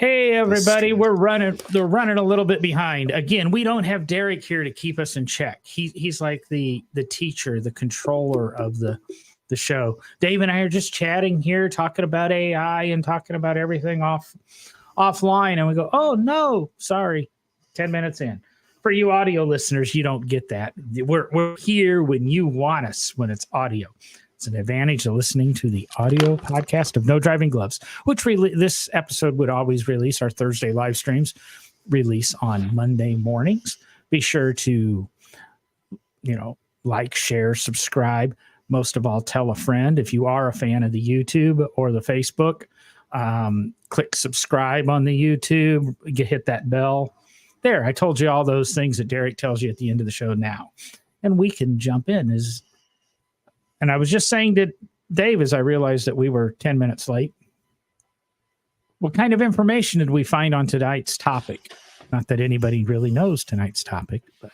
Hey everybody, stream. we're running a little bit behind. Again, we don't have Derek here to keep us in check. He's like the teacher, the controller of the show. Dave and I are just chatting here, talking about AI and talking about everything offline, and we go, "Oh no, sorry." 10 minutes in. For you audio listeners, you don't get that. We're here when you want us, when it's audio. It's an advantage of listening to the audio podcast of No Driving Gloves, which this episode would always release. Our Thursday live streams release on Monday mornings. Be sure to, like, share, subscribe. Most of all, tell a friend. If you are a fan of the YouTube or the Facebook, click subscribe on the YouTube. Hit that bell. There, I told you all those things that Derek tells you at the end of the show now. And we can jump in. And I was just saying to Dave, as I realized that we were 10 minutes late, what kind of information did we find on tonight's topic? Not that anybody really knows tonight's topic. But.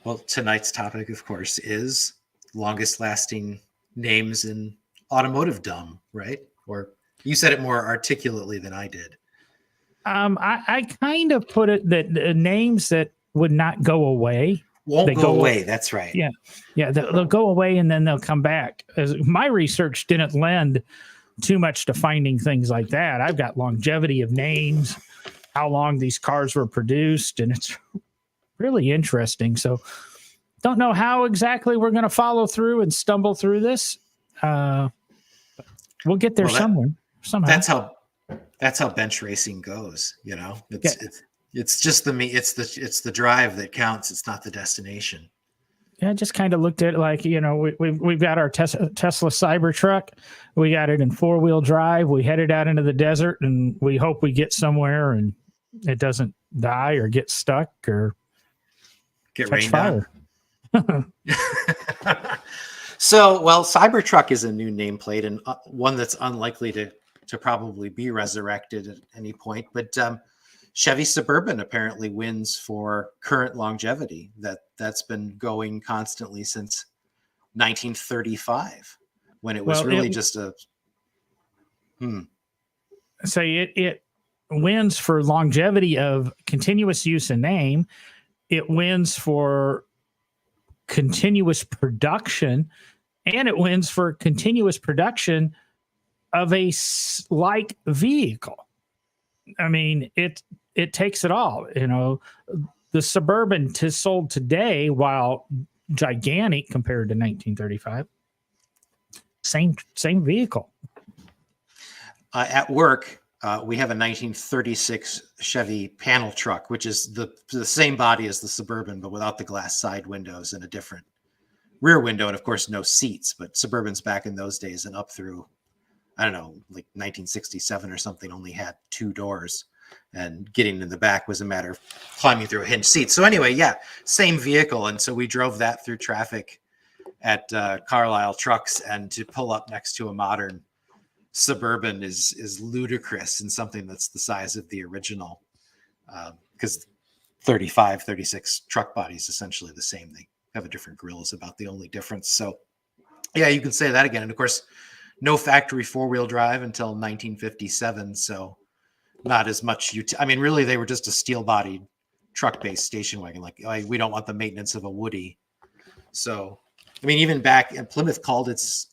Well, tonight's topic, of course, is longest lasting names in automotive dumb, right? Or you said it more articulately than I did. I kind of put it that names that would not go away. Won't go away. That's right. Yeah. They'll go away and then they'll come back. My research didn't lend too much to finding things like that. I've got longevity of names, how long these cars were produced, and it's really interesting. So don't know how exactly we're going to follow through and stumble through this. We'll get there somehow. That's how bench racing goes. It's just it's the drive that counts. It's not the destination. Yeah, I just kind of looked at it like, we've got our Tesla Cybertruck. We got it in 4-wheel drive. We headed out into the desert and we hope we get somewhere and it doesn't die or get stuck or get catch rained fire. on. Cybertruck is a new nameplate and one that's unlikely to probably be resurrected at any point. But Chevy Suburban apparently wins for current longevity. That's been going constantly since 1935, when it was just a. So it wins for longevity of continuous use in name. It wins for continuous production, and it wins for continuous production of a like vehicle. I mean, it takes it all. The Suburban sold today, while gigantic compared to 1935, same vehicle. At work, we have a 1936 Chevy panel truck, which is the same body as the Suburban, but without the glass side windows and a different rear window, and of course no seats. But Suburbans back in those days and up through, I don't know, like 1967 or something, only had 2 doors, and getting in the back was a matter of climbing through a hinged seat. So anyway, yeah, same vehicle. And so we drove that through traffic at Carlisle Trucks, and to pull up next to a modern Suburban is ludicrous, and something that's the size of the original, because 35, 36 truck bodies essentially the same. They have a different grill is about the only difference. So yeah, you can say that again. And of course, no factory 4-wheel drive until 1957. So not as much. Really, they were just a steel-bodied truck-based station wagon. Like, we don't want the maintenance of a Woody. So, even back, Plymouth called its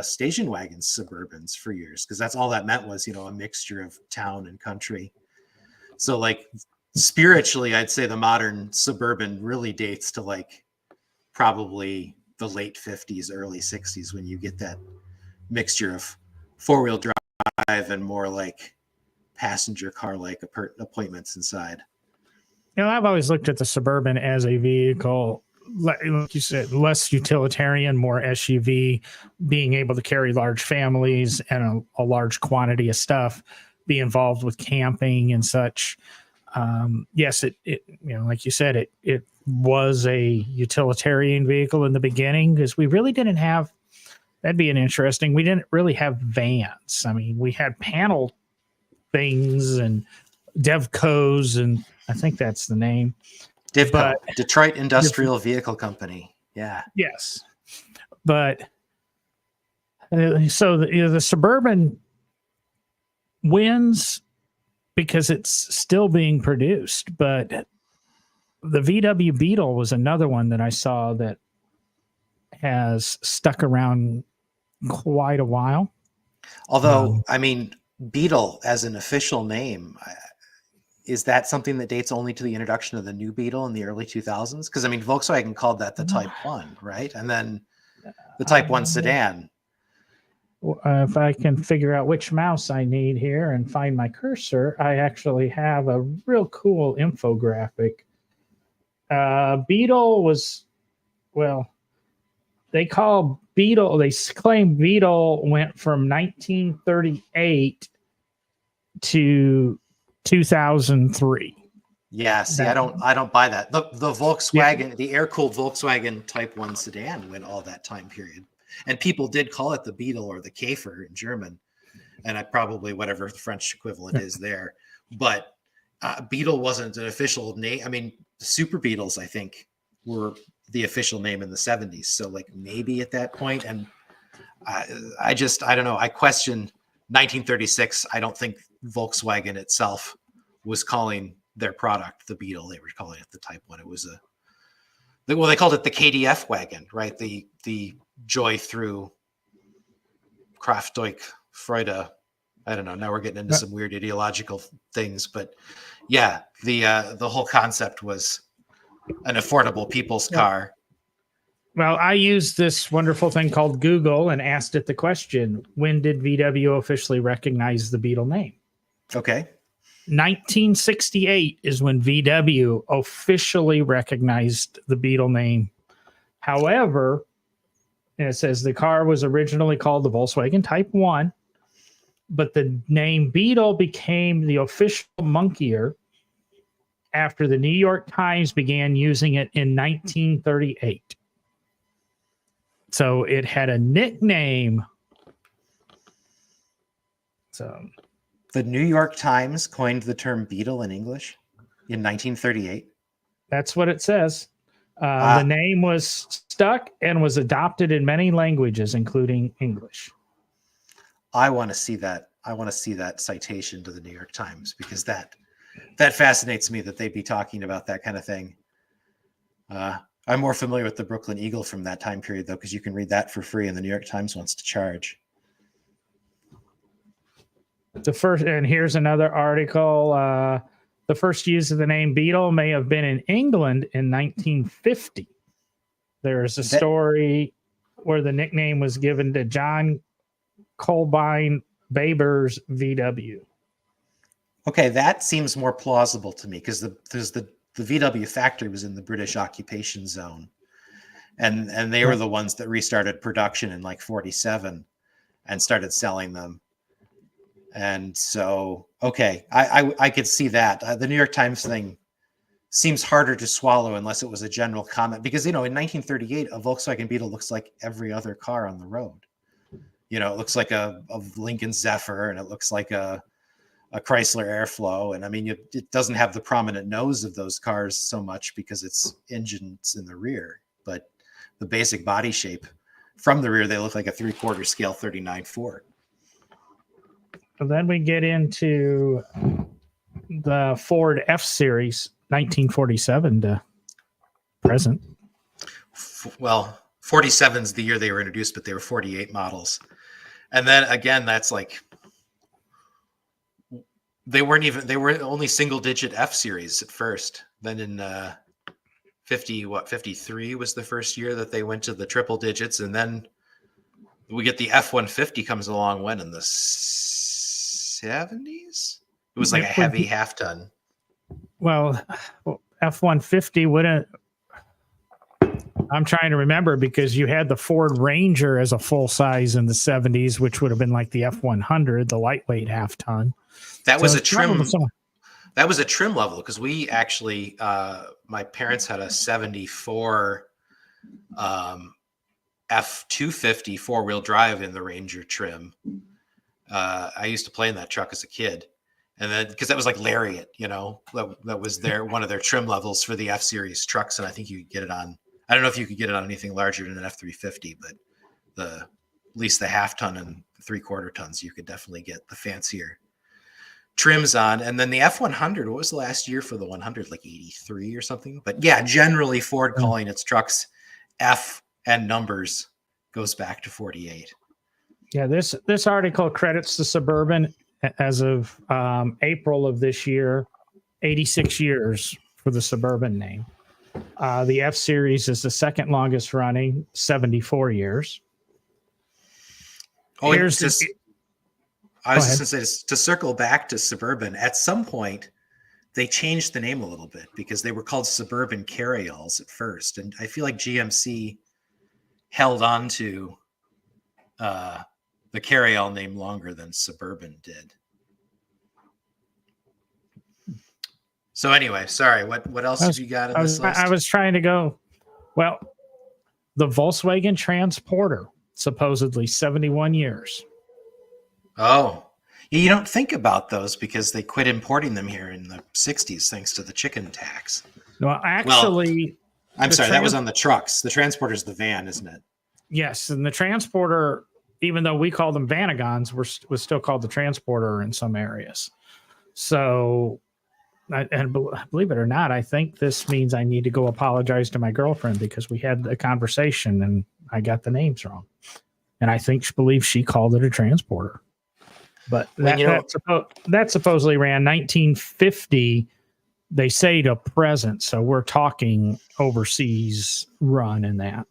station wagons Suburbans for years, because that's all that meant was, a mixture of town and country. So, like, spiritually, I'd say the modern Suburban really dates to probably the late 50s, early 60s, when you get that mixture of 4-wheel drive and more like passenger car like appointments inside. I've always looked at the Suburban as a vehicle, like you said, less utilitarian, more SUV, being able to carry large families and a large quantity of stuff, be involved with camping and such. Yes, it like you said, it was a utilitarian vehicle in the beginning, because we really didn't have. That'd be interesting. We didn't really have vans. We had panel things and Devcos, and I think that's the name. DIVCO, Detroit Industrial Vehicle Company. Yeah. Yes. But so the Suburban wins because it's still being produced. But the VW Beetle was another one that I saw that has stuck around quite a while. Although, I mean, Beetle as an official name, is that something that dates only to the introduction of the new Beetle in the early 2000s? Because I mean, Volkswagen called that the Type 1, right? And then the Type 1 sedan. If I can figure out which mouse I need here and find my cursor, I actually have a real cool infographic. Beetle was, well, they claim Beetle went from 1938 to 2003. Yeah, see, I don't buy that. The Volkswagen, the air-cooled Volkswagen Type 1 sedan went all that time period. And people did call it the Beetle or the Käfer in German. And I probably whatever the French equivalent is there. But Beetle wasn't an official name. I mean, Super Beetles, I think, were the official name in the 70s. So like maybe at that point. And I don't know. I question 1936. I don't think Volkswagen itself was calling their product the Beetle. They were calling it the Type 1. It was they called it the KDF wagon, right? The Joy through Kraftwerk Freude. I don't know. Now we're getting into some weird ideological things, but yeah, the whole concept was an affordable people's car. Well, I used this wonderful thing called Google and asked it the question, when did VW officially recognize the Beetle name? Okay. 1968 is when VW officially recognized the Beetle name. However, it says the car was originally called the Volkswagen Type 1, but the name Beetle became the official monkeyer after the New York Times began using it in 1938. So it had a nickname. So the New York Times coined the term Beetle in English in 1938. That's what it says. The name was stuck and was adopted in many languages, including English. I want to see that. I want to see that citation to the New York Times, because that fascinates me that they'd be talking about that kind of thing. I'm more familiar with the Brooklyn Eagle from that time period, though, because you can read that for free and the New York Times wants to charge. And here's another article. The first use of the name Beetle may have been in England in 1950. There's a story where the nickname was given to John Colbine Baber's VW. Okay, that seems more plausible to me, because the VW factory was in the British occupation zone, and they were the ones that restarted production in like 47 and started selling them. And so, okay, I could see that. The New York Times thing seems harder to swallow unless it was a general comment, because, you know, in 1938, a Volkswagen Beetle looks like every other car on the road. You know, it looks like a Lincoln Zephyr, and it looks like a Chrysler Airflow. And I mean, it doesn't have the prominent nose of those cars so much because it's engines in the rear, but the basic body shape from the rear, they look like a 3/4 scale 39 Ford. So then we get into the Ford F-Series, 1947 to present. Well, 47 is the year they were introduced, but they were 48 models. And then again, that's like, they were only single digit F-Series at first. Then in 53 was the first year that they went to the triple digits. And then we get the F-150 comes along when in the 70s. It was like a heavy half ton. Well, F-150 wouldn't. I'm trying to remember, because you had the Ford Ranger as a full size in the 70s, which would have been like the F-100, the lightweight half ton. That was a trim. That was a trim level, because we actually, my parents had a 74 F-250 4-wheel drive in the Ranger trim. I used to play in that truck as a kid, and then because that was like Lariat, you know, that was one of their trim levels for the F-Series trucks, and I think you could get it on. I don't know if you could get it on anything larger than an F-350, but at least the half ton and 3/4 tons, you could definitely get the fancier trims on. And then the F-100, what was the last year for the 100? Like 83 or something? But yeah, generally Ford calling its trucks F and numbers goes back to 48. Yeah, this article credits the Suburban as of April of this year, 86 years for the Suburban name. The F Series is the second longest running, 74 years. Oh, Here's I was just going to say, to circle back to Suburban, at some point, they changed the name a little bit because they were called Suburban Carryalls at first. And I feel like GMC held on to the Carryall name longer than Suburban did. So anyway, sorry, what else have you got in this list? I was trying to go, well, the Volkswagen Transporter, supposedly 71 years. Oh, you don't think about those because they quit importing them here in the 60s thanks to the chicken tax. Well, actually... I'm sorry, that was on the trucks. The Transporter's the van, isn't it? Yes, and the Transporter, even though we call them Vanagons, was still called the Transporter in some areas. So... and believe it or not, I think this means I need to go apologize to my girlfriend because we had a conversation and I got the names wrong. And I think she believes she called it a Transporter. But that supposedly ran 1950, they say, to present. So we're talking overseas run in that.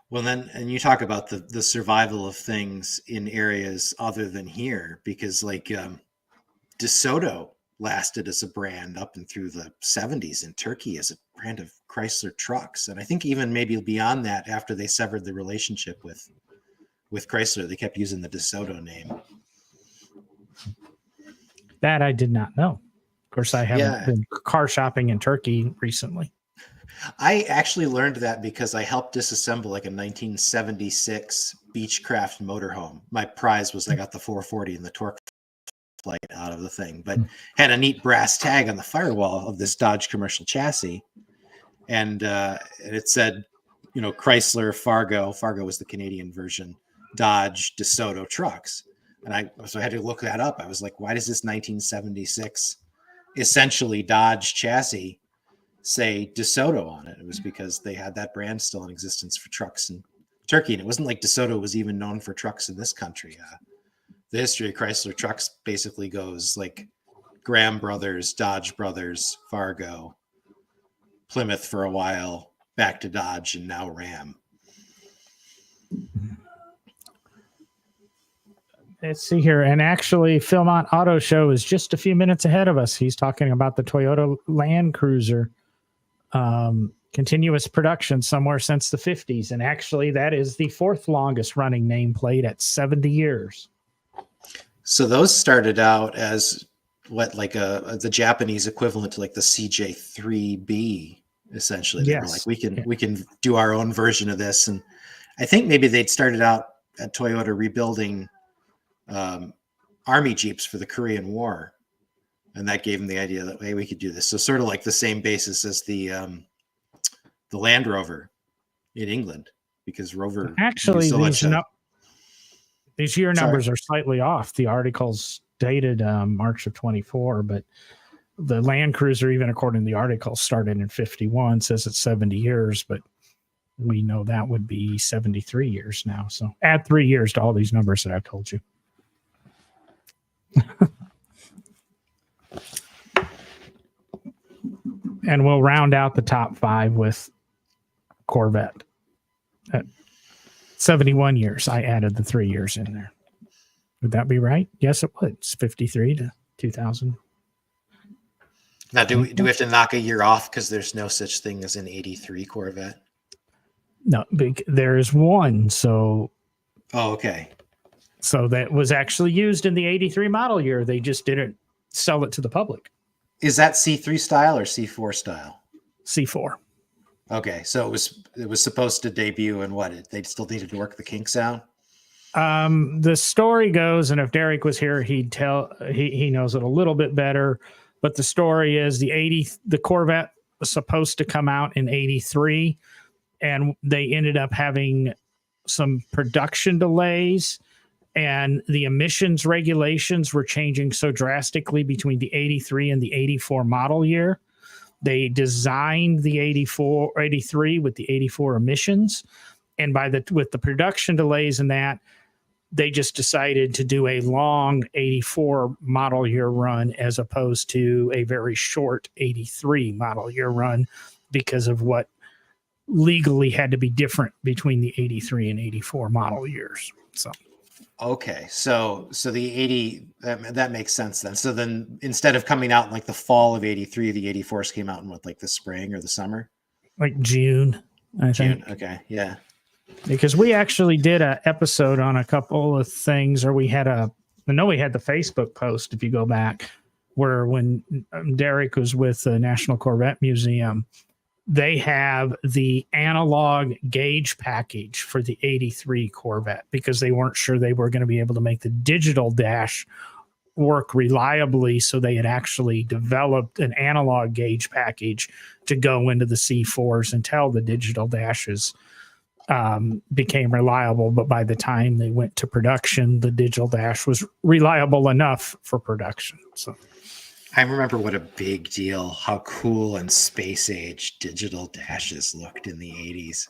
Well, then, and you talk about the survival of things in areas other than here, because like DeSoto lasted as a brand up and through the 70s in Turkey as a brand of Chrysler trucks. And I think even maybe beyond that, after they severed the relationship with Chrysler, they kept using the DeSoto name. That I did not know. Of course, I haven't been car shopping in Turkey recently. I actually learned that because I helped disassemble like a 1976 Beechcraft motorhome. My prize was I got the 440 and the torque light out of the thing, but had a neat brass tag on the firewall of this Dodge commercial chassis, and it said, Chrysler, Fargo was the Canadian version, Dodge, DeSoto trucks, and I had to look that up. I was like, why does this 1976 essentially Dodge chassis say DeSoto on it? It was because they had that brand still in existence for trucks in Turkey, and it wasn't like DeSoto was even known for trucks in this country. The history of Chrysler trucks basically goes like Graham Brothers, Dodge Brothers, Fargo, Plymouth for a while, back to Dodge, and now Ram. Let's see here. And actually, Philmont Auto Show is just a few minutes ahead of us. He's talking about the Toyota Land Cruiser. Continuous production somewhere since the 50s. And actually, that is the fourth longest running nameplate at 70 years. So those started out as the Japanese equivalent to like the CJ3B, essentially. They were like, we can do our own version of this. And I think maybe they'd started out at Toyota rebuilding army Jeeps for the Korean War. And that gave them the idea that, hey, we could do this. So sort of like the same basis as the Land Rover in England, because Rover actually these year numbers are slightly off. The article's dated March of 24, but the Land Cruiser, even according to the article, started in 51, says it's 70 years, but we know that would be 73 years now. So add 3 years to all these numbers that I've told you. And we'll round out the top 5 with Corvette. At 71 years. I added the 3 years in there. Would that be right? Yes, it would. It's 53 to 2000. Now, do we have to knock a year off because there's no such thing as an 83 Corvette? No, there is one. So. Oh, okay. So that was actually used in the 83 model year. They just didn't sell it to the public. Is that C3 style or C4 style? C4. Okay, so it was supposed to debut, and they still needed to work the kinks out. The story goes, and if Derek was here, he'd tell. He knows it a little bit better. But the story is the Corvette was supposed to come out in 83, and they ended up having some production delays, And the emissions regulations were changing so drastically between the 83 and the 84 model year. They designed the 83 with the 84 emissions. And with the production delays in that, they just decided to do a long 84 model year run as opposed to a very short 83 model year run because of what legally had to be different between the 83 and 84 model years. So okay, so the 80 that makes sense then. So then instead of coming out in like the fall of 83, the 84s came out in what, like the spring or the summer? like June, I think. Okay, yeah. Because we actually did an episode on a couple of things, or we had the Facebook post, if you go back, where when Derek was with the National Corvette Museum, they have the analog gauge package for the 83 Corvette because they weren't sure they were going to be able to make the digital dash work reliably. So they had actually developed an analog gauge package to go into the C4s until the digital dashes became reliable. But by the time they went to production, the digital dash was reliable enough for production. So I remember what a big deal, how cool and space age digital dashes looked in the 80s.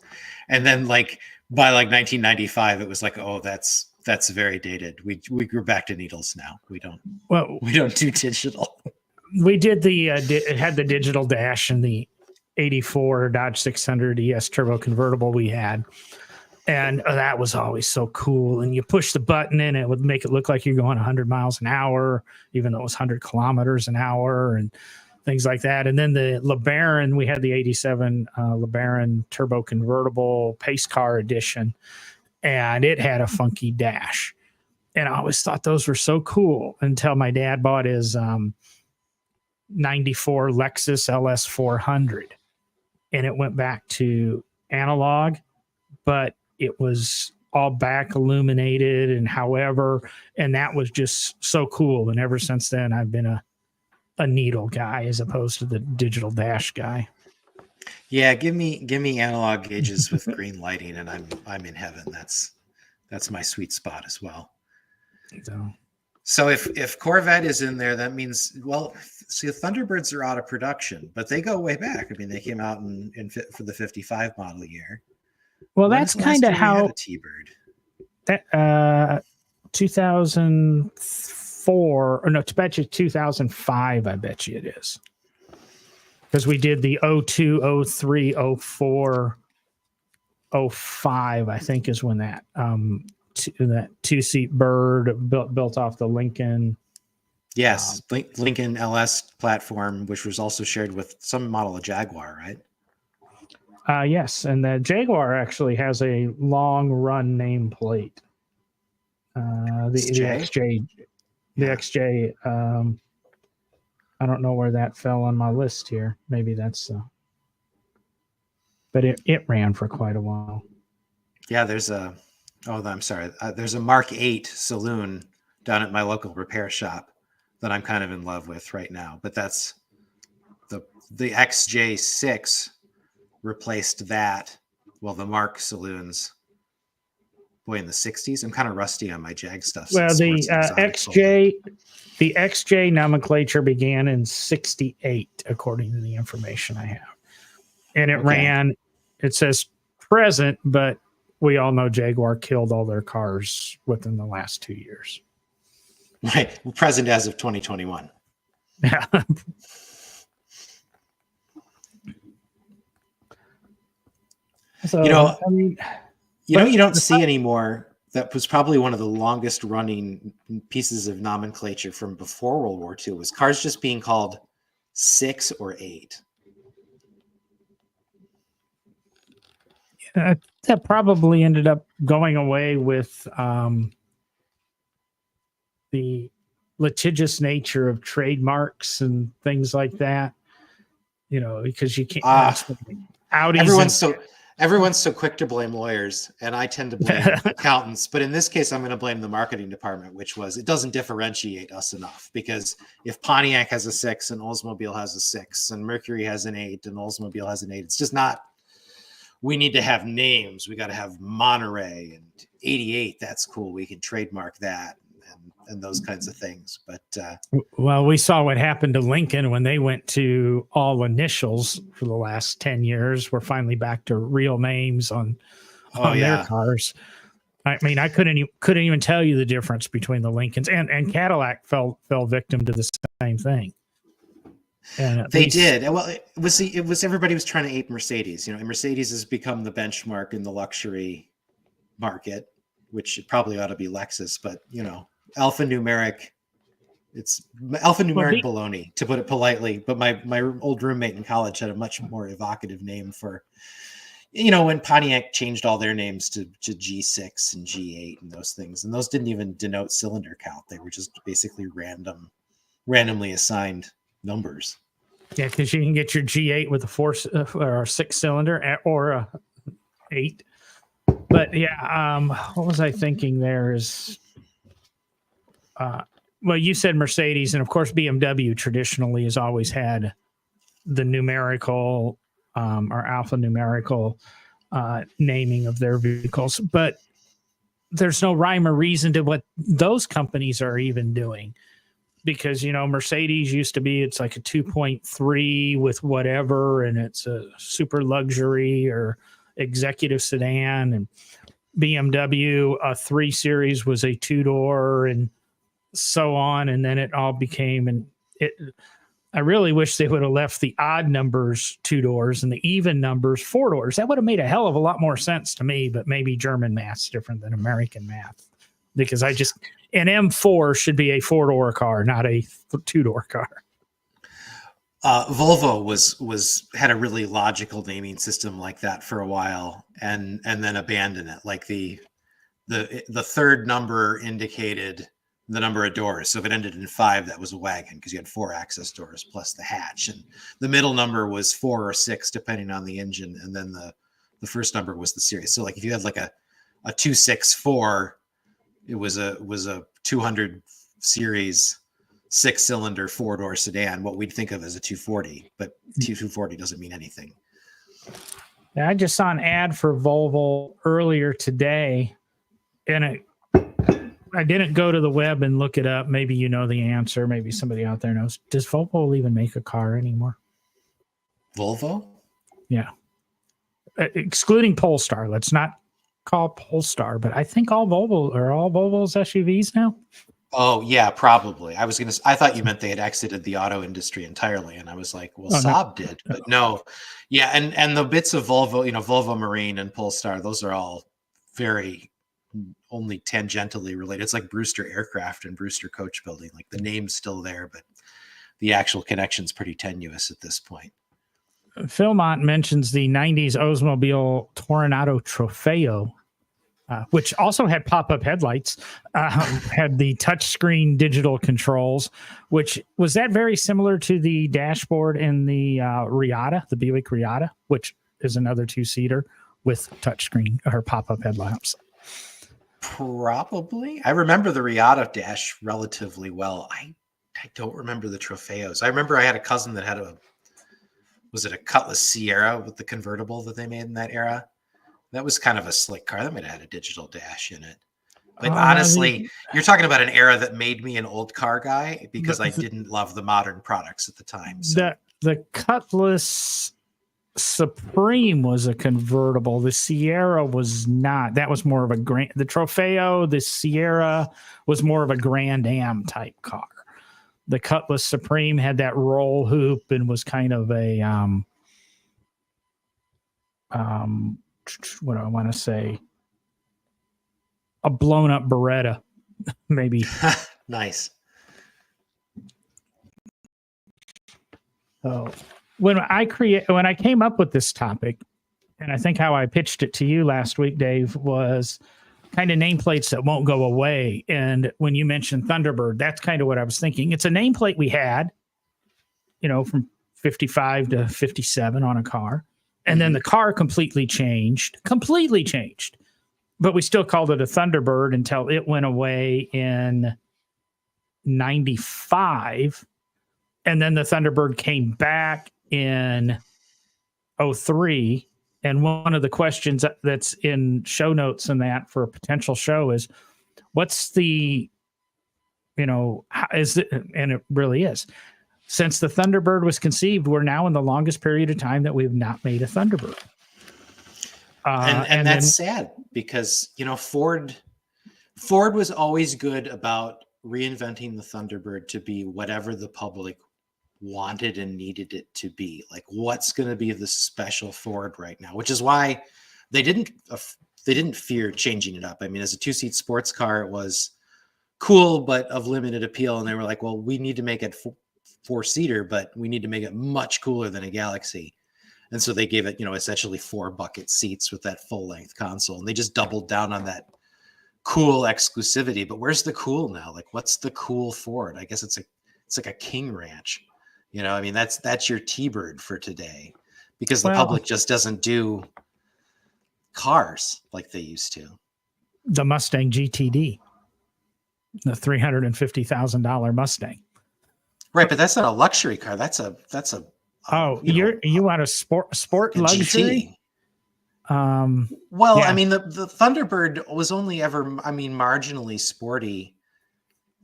And then like by like 1995, it was like, oh, that's very dated. We grew back to needles now. We don't do digital. We did it had the digital dash in the 84 Dodge 600 ES turbo convertible we had. And that was always so cool. And you push the button in, it would make it look like you're going 100 miles an hour, even though it was 100 kilometers an hour and things like that. And then the LeBaron, we had the 87 LeBaron turbo convertible pace car edition, and it had a funky dash. And I always thought those were so cool until my dad bought his 94 Lexus LS 400. And it went back to analog, but it was all back illuminated and that was just so cool. And ever since then, I've been a needle guy as opposed to the digital dash guy. Yeah, give me analog gauges with green lighting, and I'm in heaven. That's my sweet spot as well. So if Corvette is in there, that means, well, see, the Thunderbirds are out of production, but they go way back. I mean, they came out for the 55 model year. Well, that's kind of how T-Bird. That 2004, or no, to bet you 2005, I bet you it is. Because we did the 02, 03, 04, 05, I think is when that that two-seat bird built off the Lincoln. Yes, Lincoln LS platform, which was also shared with some model of Jaguar, right? Yes, and the Jaguar actually has a long run nameplate. The XJ, I don't know where that fell on my list here. Maybe that's, but it ran for quite a while. Yeah, there's a Mark 8 saloon down at my local repair shop that I'm kind of in love with right now. But that's the XJ6 replaced that. Well, the Mark saloons, boy, in the 60s. I'm kind of rusty on my Jag stuff. Well, the XJ nomenclature began in 68, according to the information I have. And it ran, it says present, but we all know Jaguar killed all their cars within the last 2 years. Right. Well, present as of 2021. Yeah. So, I mean, you don't see anymore. That was probably one of the longest running pieces of nomenclature from before World War II, was cars just being called 6 or 8. That probably ended up going away with the litigious nature of trademarks and things like that. Because you can't. Everyone's so quick to blame lawyers, and I tend to blame accountants. But in this case, I'm going to blame the marketing department, which was, it doesn't differentiate us enough. Because if Pontiac has a 6 and Oldsmobile has a 6 and Mercury has an 8 and Oldsmobile has an 8, it's just not. we need to have names. We got to have Monterey and 88. That's cool. We can trademark that and those kinds of things. But well, we saw what happened to Lincoln when they went to all initials for the last 10 years. We're finally back to real names on their cars. I mean, I couldn't even tell you the difference between the Lincolns and Cadillac fell victim to the same thing. And they did. Well, it was everybody was trying to ape Mercedes. Mercedes has become the benchmark in the luxury market, which it probably ought to be Lexus, but alphanumeric. It's alphanumeric baloney, to put it politely. But my old roommate in college had a much more evocative name for, when Pontiac changed all their names to G6 and G8 and those things, and those didn't even denote cylinder count. They were just basically randomly assigned numbers. Yeah, because you can get your G8 with a 4 or a 6 cylinder or a 8. But yeah, what was I thinking? There's, well, you said Mercedes, and of course BMW traditionally has always had the numerical or alphanumerical naming of their vehicles, but there's no rhyme or reason to what those companies are even doing. Because, Mercedes used to be, it's like a 2.3 with whatever, and it's a super luxury or executive sedan. And BMW, a 3 Series was a 2-door and so on. And then it all became, I really wish they would have left the odd numbers 2 doors and the even numbers 4 doors. That would have made a hell of a lot more sense to me, but maybe German math's different than American math. Because an M4 should be a 4-door car, not a 2-door car. Volvo had a really logical naming system like that for a while, and then abandoned it. Like the third number indicated the number of doors. So if it ended in 5, that was a wagon because you had 4 access doors plus the hatch, and the middle number was 4 or 6 depending on the engine, and then the first number was the series. So like if you had like a 264. It was a 200 series 6-cylinder 4-door sedan, what we'd think of as a 240, but 240 doesn't mean anything. I just saw an ad for Volvo earlier today, and I didn't go to the web and look it up. Maybe you know the answer. Maybe somebody out there knows. Does Volvo even make a car anymore? Volvo? Yeah. Excluding Polestar. Let's not call Polestar, but I think all Volvo's SUVs now. Oh yeah, probably. I thought you meant they had exited the auto industry entirely, and I was like, well, Saab did, but no. Yeah, and the bits of Volvo, Volvo Marine and Polestar, those are all very only tangentially related. It's like Brewster Aircraft and Brewster Coach Building. Like the name's still there, but the actual connection's pretty tenuous at this point. Philmont mentions the 90s Oldsmobile Toronado Trofeo, which also had pop-up headlights, had the touchscreen digital controls, which was that very similar to the dashboard in the Riata, the Buick Riata, which is another 2-seater with touchscreen or pop-up headlamps. Probably. I remember the Riata dash relatively well. I don't remember the Trofeos. I remember I had a cousin that had was it a Cutlass Sierra with the convertible that they made in that era? That was kind of a slick car. That might have had a digital dash in it. But honestly, you're talking about an era that made me an old car guy because I didn't love the modern products at the time. So. The Cutlass Supreme was a convertible. The Sierra was not. That was more of the Trofeo. The Sierra was more of a Grand Am type car. The Cutlass Supreme had that roll hoop and was kind of a what do I want to say? A blown up Beretta, maybe. Nice. So when I came up with this topic, and I think how I pitched it to you last week, Dave, was kind of nameplates that won't go away. And when you mentioned Thunderbird, that's kind of what I was thinking. It's a nameplate we had, from 55 to 57 on a car. And then the car completely changed. But we still called it a Thunderbird until it went away in 95. And then the Thunderbird came back in 03. And one of the questions that's in show notes and that for a potential show is, what's the, how is it? And it really is. Since the Thunderbird was conceived, we're now in the longest period of time that we've not made a Thunderbird. And that's sad because, Ford was always good about reinventing the Thunderbird to be whatever the public wanted and needed it to be. Like, what's going to be the special Ford right now, which is why they didn't fear changing it up. I mean, as a 2-seat sports car, it was cool, but of limited appeal. And they were like, well, we need to make it 4-seater, but we need to make it much cooler than a Galaxy. And so they gave it, essentially 4 bucket seats with that full length console. And they just doubled down on that cool exclusivity. But where's the cool now? Like, what's the cool Ford? I guess it's like a King Ranch. I mean, that's your T-Bird for today, because the public just doesn't do cars like they used to. The Mustang GTD, the $350,000 Mustang. Right, but that's not a luxury car. That's a you want a sport luxury? Well, yeah. I mean, the Thunderbird was only ever, marginally sporty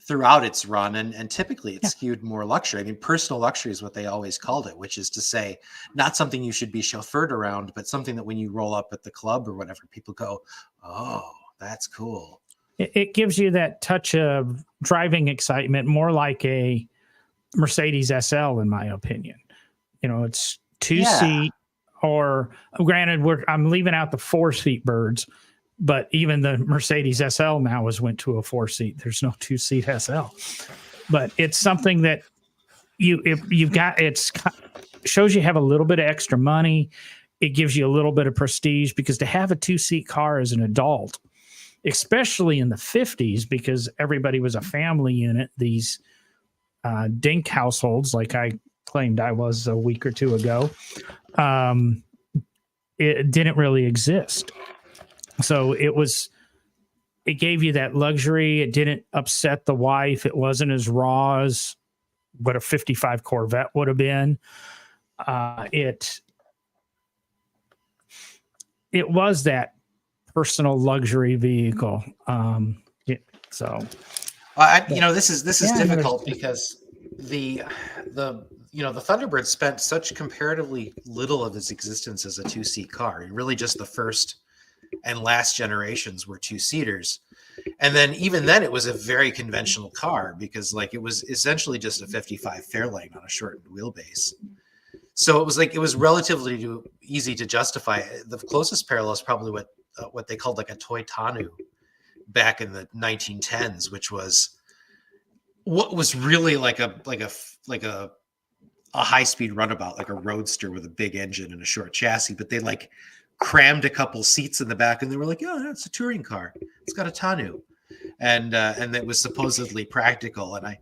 throughout its run, and typically it skewed more luxury. I mean, personal luxury is what they always called it, which is to say, not something you should be chauffeured around, but something that when you roll up at the club or whatever, people go, "Oh, that's cool." It gives you that touch of driving excitement, more like a Mercedes SL, in my opinion. It's 2-seat, or granted, I'm leaving out the 4-seat birds, but even the Mercedes SL now went to a 4-seat. There's no 2-seat SL, but it's something that shows you have a little bit of extra money. It gives you a little bit of prestige, because to have a 2-seat car as an adult, especially in the 50s, because everybody was a family unit, these dink households, like I claimed I was a week or two ago, it didn't really exist. So it gave you that luxury. It didn't upset the wife. It wasn't as raw as what a 55 Corvette would have been. It was that personal luxury vehicle. This is difficult because the Thunderbird spent such comparatively little of its existence as a 2-seat car. Really, just the first and last generations were 2-seaters, and then even then, it was a very conventional car, because it was essentially just a 55 Fairlane on a shortened wheelbase. So it was relatively easy to justify. The closest parallel is probably what they called a toy tonneau back in the 1910s, which was what was really like a high-speed runabout, like a roadster with a big engine and a short chassis, but they crammed a couple seats in the back, and they were like, "Oh, it's a touring car. It's got a tonneau," and it was supposedly practical. And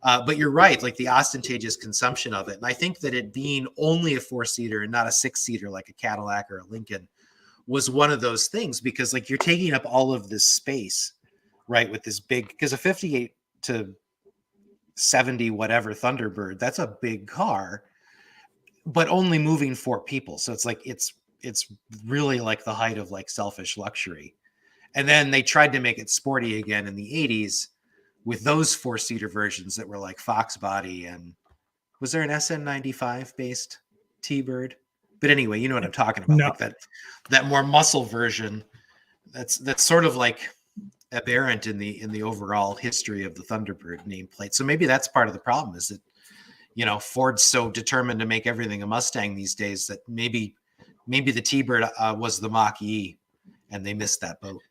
but you're right, the ostentatious consumption of it, and I think that it being only a 4-seater and not a 6-seater like a Cadillac or a Lincoln was one of those things, because you're taking up all of this space, right, with this big, because a 58 to 70 whatever Thunderbird, that's a big car, but only moving 4 people. So it's really the height of selfish luxury. And then they tried to make it sporty again in the 80s with those 4-seater versions that were Fox body, and was there an SN95 based T-Bird? But anyway, you know what I'm talking about. No. That more muscle version that's sort of aberrant in the overall history of the Thunderbird nameplate. So maybe that's part of the problem, is that Ford's so determined to make everything a Mustang these days that maybe the T-Bird was the Mach-E, and they missed that boat.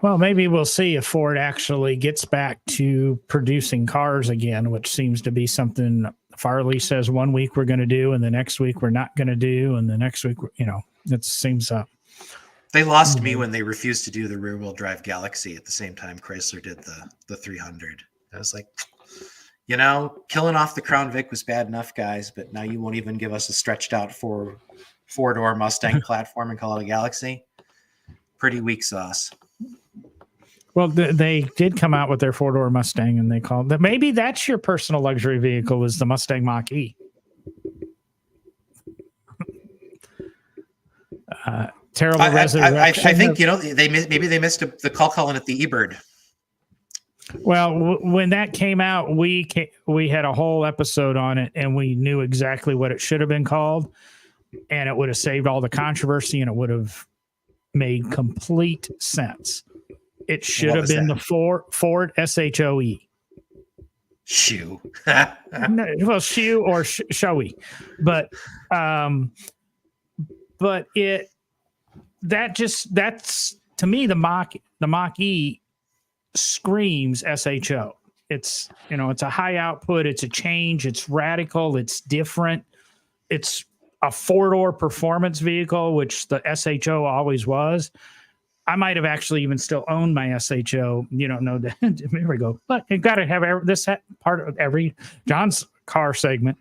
Well, maybe we'll see if Ford actually gets back to producing cars again, which seems to be something Farley says one week we're going to do, and the next week we're not going to do, and the next week, it seems they lost me when they refused to do the rear-wheel drive Galaxy at the same time Chrysler did the 300. I was like, killing off the Crown Vic was bad enough, guys, but now you won't even give us a stretched out 4-door Mustang platform and call it a Galaxy? Pretty weak sauce. Well, they did come out with their 4-door Mustang, and they called that. Maybe that's your personal luxury vehicle, is the Mustang Mach-E. Terrible I resurrection. think maybe they missed the call calling it the eBird. Well, when that came out, we had a whole episode on it, and we knew exactly what it should have been called, and it would have saved all the controversy, and it would have made complete sense. It should have been the Ford SHOE. Shoe. No, well, shoe or showy, but that's to me the Mach E screams SHO. It's it's a high output, it's a change, it's radical, it's different. It's a four-door performance vehicle, which the SHO always was. I might have actually even still owned my SHO. You don't know that. Here we go. But you got to have this part of every John's car segment.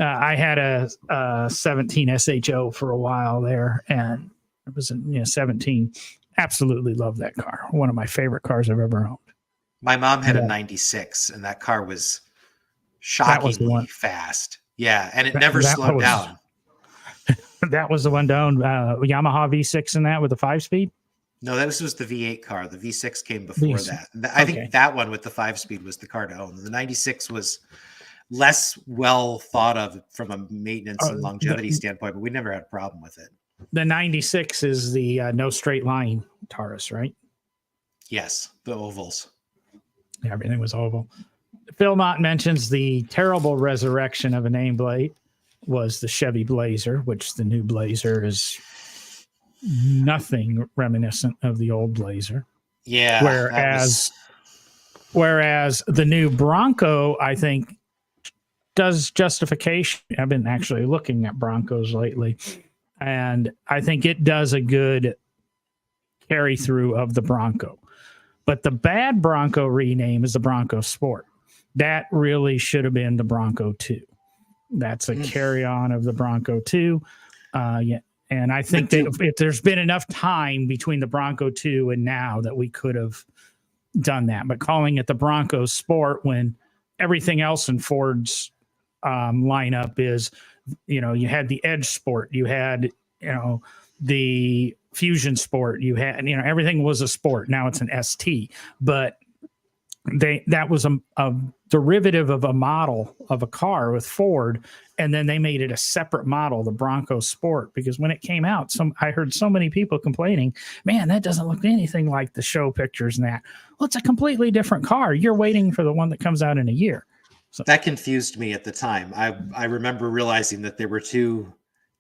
I had a 17 SHO for a while there, and it was 17. Absolutely love that car. One of my favorite cars I've ever owned. My mom had a 96, and that car was shockingly fast. Yeah, and it never slowed down. That was the one down Yamaha V6 in that with the 5-speed? No, that was the V8 car. The V6 came before that. I think that one with the 5-speed was the car to own. The 96 was less well thought of from a maintenance and longevity standpoint, but we never had a problem with it. The 96 is the no straight line Taurus, right? Yes, the ovals. Everything was oval. Phil Mott mentions the terrible resurrection of a nameplate was the Chevy Blazer, which the new Blazer is nothing reminiscent of the old Blazer. Yeah. Whereas the new Bronco, I think, does justification. I've been actually looking at Broncos lately, and I think it does a good carry through of the Bronco. But the bad Bronco rename is the Bronco Sport. That really should have been the Bronco 2. That's a carry on of the Bronco 2. Yeah. And I think that if there's been enough time between the Bronco 2 and now that we could have done that. But calling it the Bronco Sport when everything else in Ford's lineup is, you had the Edge Sport, you had, the Fusion Sport, you had, everything was a sport. Now it's an ST, but that was a derivative of a model of a car with Ford, and then they made it a separate model, the Bronco Sport, because when it came out, I heard so many people complaining, man, that doesn't look anything like the show pictures and that. Well, it's a completely different car. You're waiting for the one that comes out in a year. So that confused me at the time. I remember realizing that there were two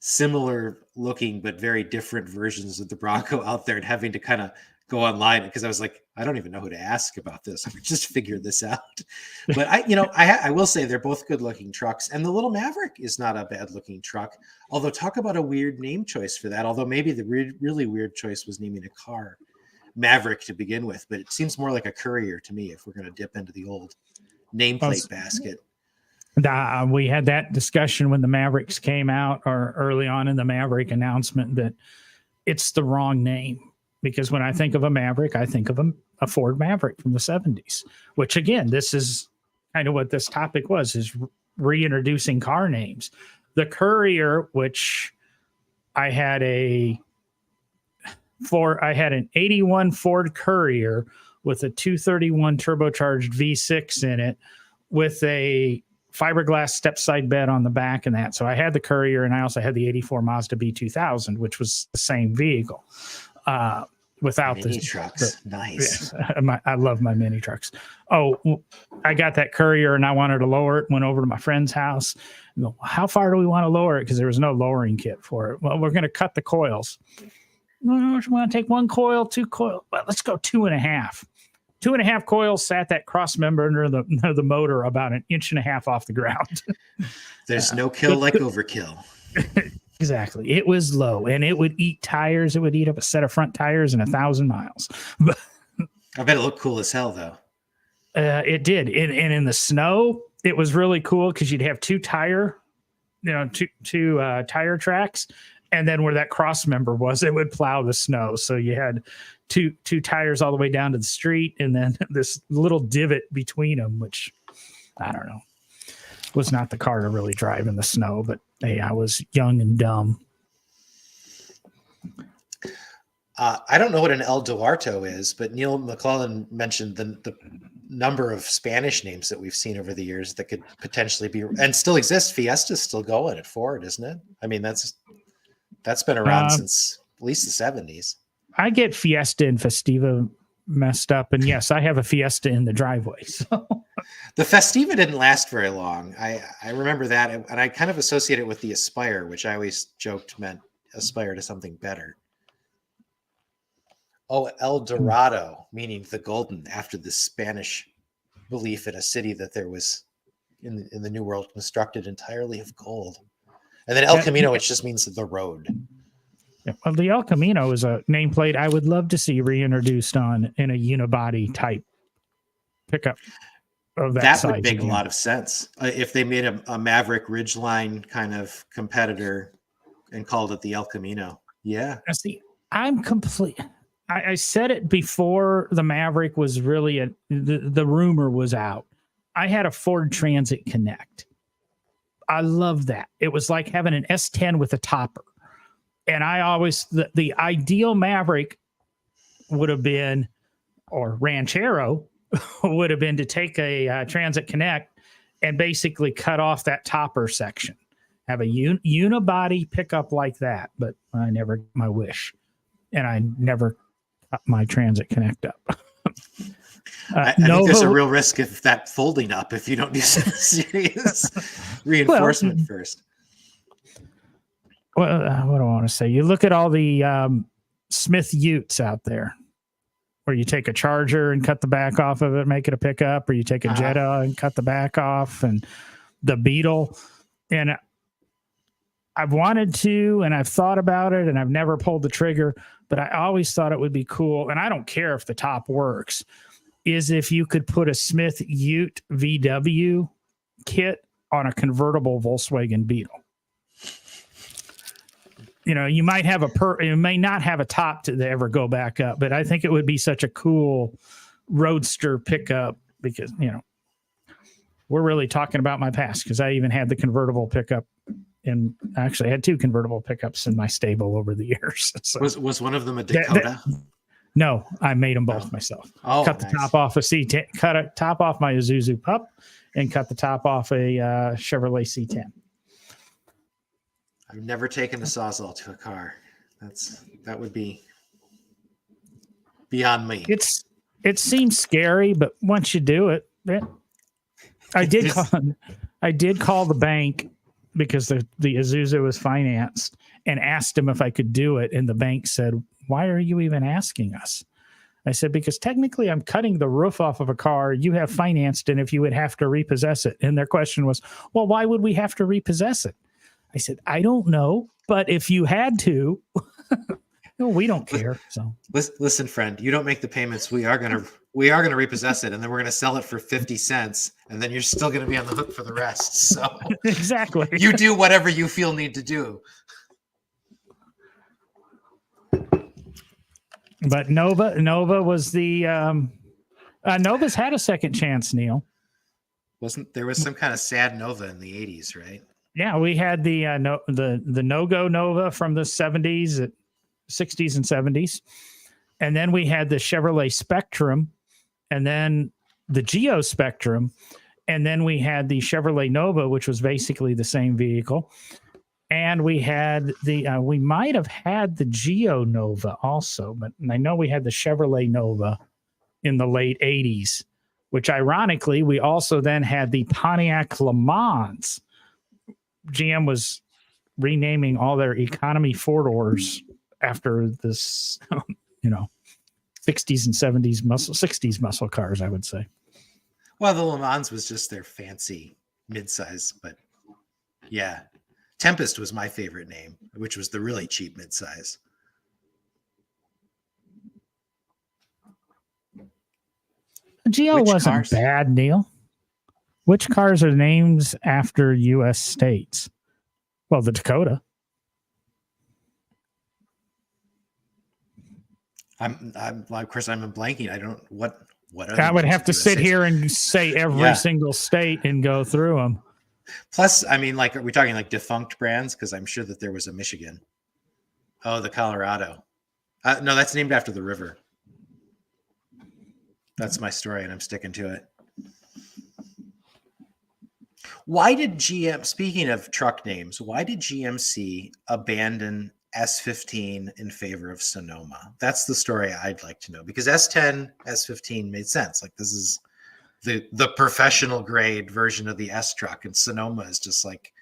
similar looking but very different versions of the Bronco out there and having to kind of go online because I was like, I don't even know who to ask about this. I just figured this out. But I will say they're both good looking trucks, and the little Maverick is not a bad looking truck. Although talk about a weird name choice for that. Although maybe the really weird choice was naming a car Maverick to begin with, but it seems more like a Courier to me if we're going to dip into the old nameplate basket. We had that discussion when the Mavericks came out, or early on in the Maverick announcement, that it's the wrong name. Because when I think of a Maverick, I think of a Ford Maverick from the 70s, which again, this is kind of what this topic was, is reintroducing car names. The Courier, which I had an 81 Ford Courier with a 231 turbocharged V6 in it with a fiberglass step side bed on the back and that. So I had the Courier, and I also had the 84 Mazda B2000, which was the same vehicle. Without mini trucks. Nice. Yeah, I love my mini trucks. Oh, I got that Courier and I wanted to lower it. Went over to my friend's house. Go, how far do we want to lower it? Because there was no lowering kit for it. Well, we're going to cut the coils. No, we want to take one coil, two coils. Well, let's go 2.5. 2.5 coils sat that cross member under the motor about 1.5 inches off the ground. There's no kill like overkill. Exactly. It was low, and it would eat tires. It would eat up a set of front tires in 1,000 miles. I bet it looked cool as hell, though. It did. And in the snow, it was really cool because you'd have two tire tracks. And then where that cross member was, it would plow the snow. So you had two tires all the way down to the street, and then this little divot between them, which I don't know, was not the car to really drive in the snow, but hey, I was young and dumb. I don't know what an El Duarto is, but Neil McClellan mentioned the number of Spanish names that we've seen over the years that could potentially be and still exist. Fiesta's still going at Ford, isn't it? I mean, that's been around since at least the 70s. I get Fiesta and Festiva messed up, and yes, I have a Fiesta in the driveway. So the Festiva didn't last very long. I remember that, and I kind of associate it with the Aspire, which I always joked meant aspire to something better. Oh, El Dorado, meaning the golden, after the Spanish belief in a city that there was in the New World constructed entirely of gold. And then El Camino, which just means the road. Yeah, well, the El Camino is a nameplate I would love to see reintroduced in a unibody type pickup of that size. Would make a lot of sense if they made a Maverick Ridgeline kind of competitor and called it the El Camino. Yeah. See, I'm complete. I said it before the Maverick was really the rumor was out. I had a Ford Transit Connect. I love that. It was like having an S10 with a topper. And I always, the ideal Maverick would have been, or Ranchero would have been to take a Transit Connect and basically cut off that topper section. Have a unibody pickup like that. But I never got my wish. And I never cut my Transit Connect up. I think there's a real risk of that folding up if you don't do some serious reinforcement first. Well, what do I want to say? You look at all the Smith Utes out there, where you take a Charger and cut the back off of it, make it a pickup, or you take a Jetta and cut the back off, and the Beetle. And I've wanted to, and I've thought about it, and I've never pulled the trigger, but I always thought it would be cool, and I don't care if the top works, is if you could put a Smith Ute VW kit on a convertible Volkswagen Beetle. You know, you might have it may not have a top to ever go back up, but I think it would be such a cool roadster pickup because, you know, we're really talking about my past because I even had the convertible pickup and actually had two convertible pickups in my stable over the years. So, was one of them a Dakota? No, I made them both myself. Oh, cut the top off a C10, cut a top off my Isuzu Pup and cut the top off a Chevrolet C10. I've never taken a Sawzall to a car. That would be beyond me. It seems scary, but once you do it, I did call the bank because the Isuzu was financed and asked him if I could do it, and the bank said, "Why are you even asking us?" I said, "Because technically I'm cutting the roof off of a car you have financed, and if you would have to repossess it." And their question was, "Well, why would we have to repossess it?" I said, "I don't know, but if you had to," no, we don't care. So listen, friend, you don't make the payments. We are gonna repossess it, and then we're gonna sell it for 50 cents, and then you're still gonna be on the hook for the rest. So exactly, you do whatever you feel need to do. But Nova was the Nova's had a second chance, Neil. There was some kind of sad Nova in the 80s, right? Yeah, we had the no-go Nova from the 60s and 70s. And then we had the Chevrolet Spectrum, and then the Geo Spectrum, and then we had the Chevrolet Nova, which was basically the same vehicle. And we had we might have had the Geo Nova also, but I know we had the Chevrolet Nova in the late 80s, which ironically, we also then had the Pontiac Le Mans. GM was renaming all their economy four-doors after this, 60s and 60s muscle cars, I would say. Well, the Le Mans was just their fancy midsize, but yeah. Tempest was my favorite name, which was the really cheap midsize. Geo wasn't bad, Neil. Which cars are names after U.S. states? Well, the Dakota. Of course, I'm blanking. I don't what. I would have to sit here and say every single state and go through them. Plus, I mean, like, are we talking like defunct brands? Because I'm sure that there was a Michigan. Oh, the Colorado. No, that's named after the river. That's my story, and I'm sticking to it. Why did GM, speaking of truck names, why did GMC abandon S15 in favor of Sonoma? That's the story I'd like to know, because S10, S15 made sense. Like, this is the professional grade version of the S truck, and Sonoma is just like,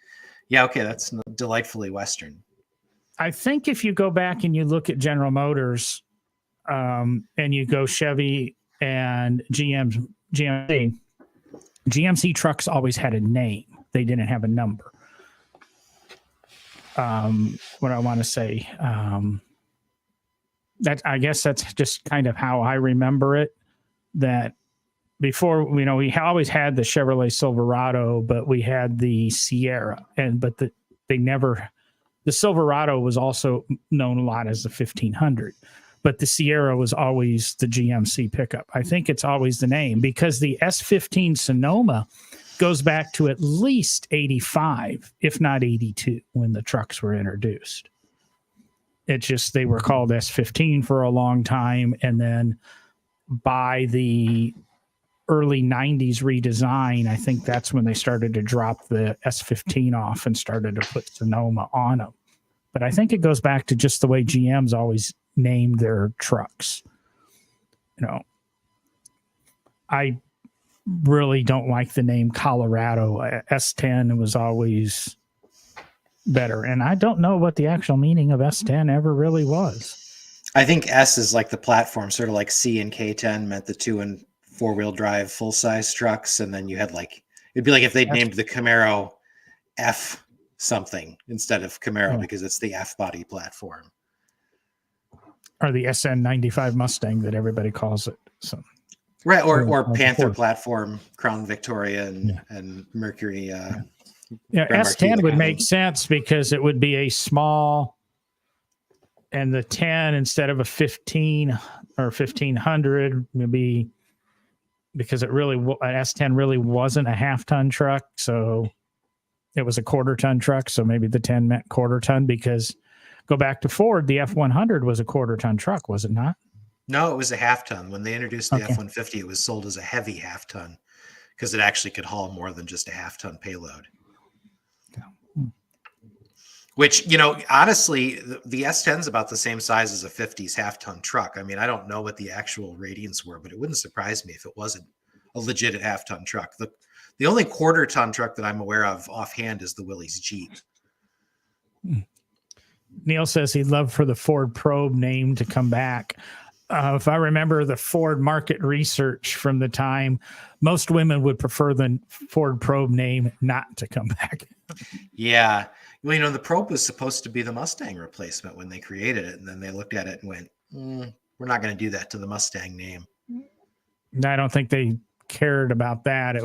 yeah, okay, that's delightfully Western. I think if you go back and you look at General Motors, and you go Chevy and GMC trucks always had a name. They didn't have a number. What I want to say, that I guess that's just kind of how I remember it. That before, we always had the Chevrolet Silverado, but we had the Sierra, but the Silverado was also known a lot as the 1500. But the Sierra was always the GMC pickup. I think it's always the name, because the S15 Sonoma goes back to at least 85, if not 82, when the trucks were introduced. It's just they were called S15 for a long time. And then by the early 90s redesign, I think that's when they started to drop the S15 off and started to put Sonoma on them. But I think it goes back to just the way GM's always named their trucks. I really don't like the name Colorado. S10 was always better. And I don't know what the actual meaning of S10 ever really was. I think S is like the platform, sort of like C and K10 meant the 2 and 4-wheel drive full-size trucks. And then you had it'd be like if they'd named the Camaro F something instead of Camaro, because it's the F body platform. Or the SN95 Mustang that everybody calls it. So, right, or Panther platform, Crown Victoria and Mercury. S10 would make sense because it would be a small, and the 10 instead of a 15 or 1500 would be, because an S10 really wasn't a half-ton truck, so it was a quarter-ton truck. So maybe the 10 meant quarter-ton, because go back to Ford, the F100 was a quarter-ton truck, was it not? No, it was a half-ton. When they introduced the F-150, it was sold as a heavy half-ton because it actually could haul more than just a half-ton payload. Which, honestly, the S10 is about the same size as a 50s half-ton truck. I mean, I don't know what the actual ratings were, but it wouldn't surprise me if it wasn't a legit half-ton truck. The only quarter-ton truck that I'm aware of offhand is the Willys Jeep. Neil says he'd love for the Ford Probe name to come back. If I remember the Ford market research from the time, most women would prefer the Ford Probe name not to come back. Yeah. Well, the Probe was supposed to be the Mustang replacement when they created it. And then they looked at it and went, we're not going to do that to the Mustang name. I don't think they cared about that.